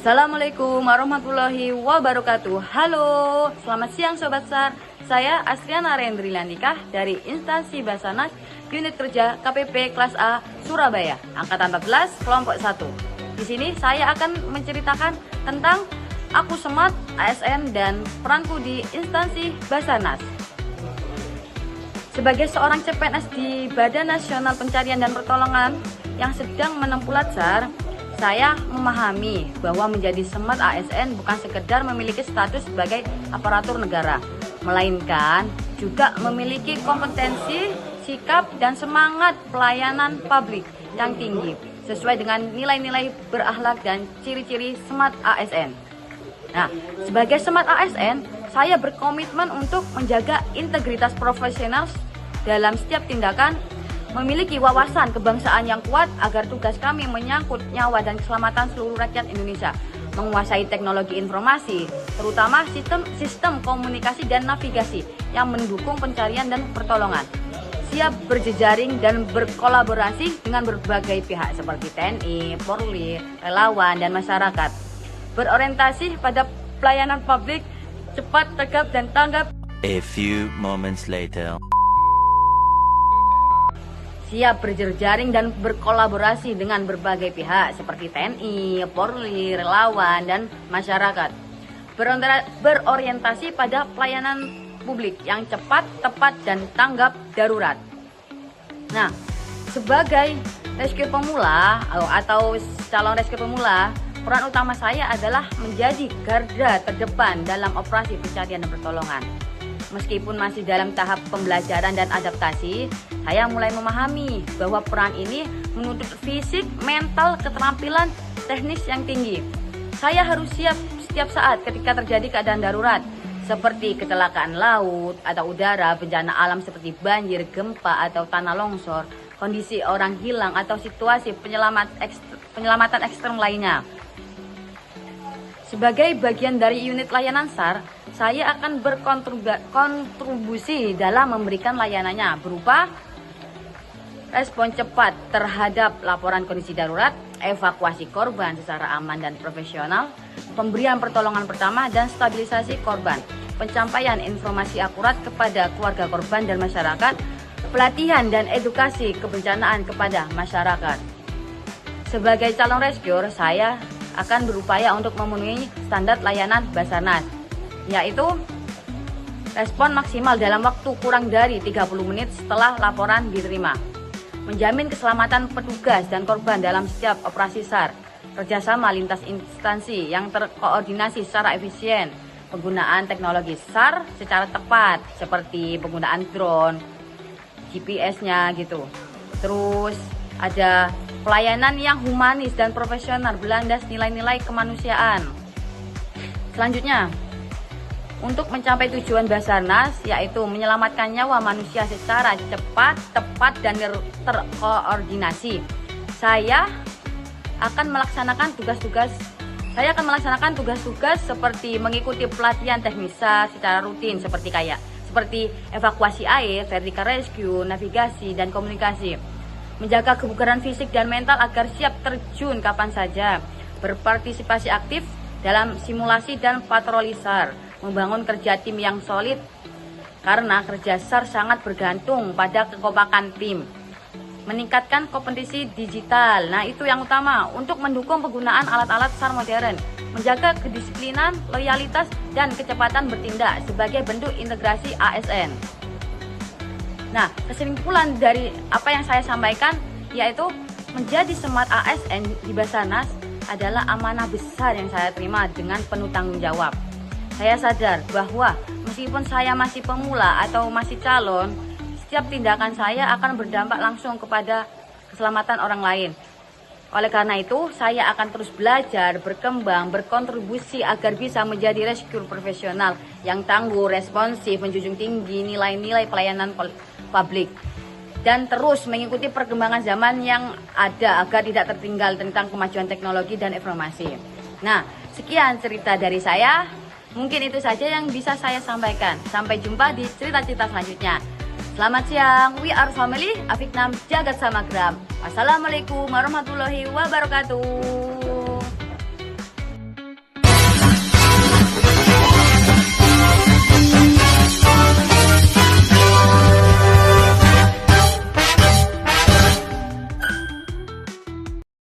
Assalamualaikum warahmatullahi wabarakatuh. Halo, selamat siang Sobat SAR. Saya Astriana Rendrilandika dari instansi Basarnas Unit Kerja KPP Kelas A Surabaya, Angkatan 14, Kelompok 1. Di sini saya akan menceritakan tentang aku SMART, ASN, dan peranku di instansi Basarnas. Sebagai seorang CPNS di Badan Nasional Pencarian dan Pertolongan yang sedang menempuh latsar, saya memahami bahwa menjadi SMART ASN bukan sekedar memiliki status sebagai aparatur negara, melainkan juga memiliki kompetensi, sikap, dan semangat pelayanan publik yang tinggi, sesuai dengan nilai-nilai berakhlak dan ciri-ciri SMART ASN. Nah, sebagai SMART ASN, saya berkomitmen untuk menjaga integritas profesional dalam setiap tindakan, memiliki wawasan kebangsaan yang kuat agar tugas kami menyangkut nyawa dan keselamatan seluruh rakyat Indonesia, menguasai teknologi informasi, terutama sistem komunikasi dan navigasi yang mendukung pencarian dan pertolongan, siap berjejaring dan berkolaborasi dengan berbagai pihak seperti TNI, Polri, relawan, dan masyarakat, berorientasi pada pelayanan publik, cepat, tegap, dan tanggap. A few moments later. Siap berjejaring dan berkolaborasi dengan berbagai pihak seperti TNI, Polri, relawan, dan masyarakat. Berorientasi pada pelayanan publik yang cepat, tepat, dan tanggap darurat. Nah, sebagai rescue pemula atau calon rescue pemula, peran utama saya adalah menjadi garda terdepan dalam operasi pencarian dan pertolongan. Meskipun masih dalam tahap pembelajaran dan adaptasi, saya mulai memahami bahwa peran ini menuntut fisik, mental, keterampilan teknis yang tinggi. Saya harus siap setiap saat ketika terjadi keadaan darurat, seperti kecelakaan laut atau udara, bencana alam seperti banjir, gempa, atau tanah longsor, kondisi orang hilang, atau situasi penyelamatan ekstrem lainnya. Sebagai bagian dari unit layanan SAR, saya akan berkontribusi dalam memberikan layanannya berupa respon cepat terhadap laporan kondisi darurat, evakuasi korban secara aman dan profesional, pemberian pertolongan pertama dan stabilisasi korban, pencapaian informasi akurat kepada keluarga korban dan masyarakat, pelatihan dan edukasi kebencanaan kepada masyarakat. Sebagai calon rescuer, saya akan berupaya untuk memenuhi standar layanan Basarnas, yaitu respon maksimal dalam waktu kurang dari 30 menit setelah laporan diterima, menjamin keselamatan petugas dan korban dalam setiap operasi SAR, kerjasama lintas instansi yang terkoordinasi secara efisien, penggunaan teknologi SAR secara tepat seperti penggunaan drone, GPS-nya gitu. Terus ada pelayanan yang humanis dan profesional berlandas nilai-nilai kemanusiaan. Selanjutnya, untuk mencapai tujuan Basarnas, yaitu menyelamatkan nyawa manusia secara cepat, tepat, dan terkoordinasi, saya akan melaksanakan tugas-tugas seperti mengikuti pelatihan teknis secara rutin seperti evakuasi air, vertical rescue, navigasi, dan komunikasi, menjaga kebugaran fisik dan mental agar siap terjun kapan saja, berpartisipasi aktif dalam simulasi dan patroli SAR, membangun kerja tim yang solid karena kerja SAR sangat bergantung pada kekompakan tim, meningkatkan kompetensi digital. Nah, itu yang utama untuk mendukung penggunaan alat-alat SAR modern, menjaga kedisiplinan, loyalitas, dan kecepatan bertindak sebagai bentuk integrasi ASN. Nah, kesimpulan dari apa yang saya sampaikan yaitu menjadi SMART ASN di Basarnas adalah amanah besar yang saya terima dengan penuh tanggung jawab. Saya sadar bahwa meskipun saya masih pemula atau masih calon, setiap tindakan saya akan berdampak langsung kepada keselamatan orang lain. Oleh karena itu, saya akan terus belajar, berkembang, berkontribusi agar bisa menjadi rescue profesional yang tangguh, responsif, menjunjung tinggi nilai-nilai pelayanan publik, dan terus mengikuti perkembangan zaman yang ada agar tidak tertinggal tentang kemajuan teknologi dan informasi. Nah, sekian cerita dari saya. Mungkin itu saja yang bisa saya sampaikan. Sampai jumpa di cerita-cerita selanjutnya. Selamat siang, we are family, Afiknam Jagat Samagram. Wassalamualaikum warahmatullahi wabarakatuh.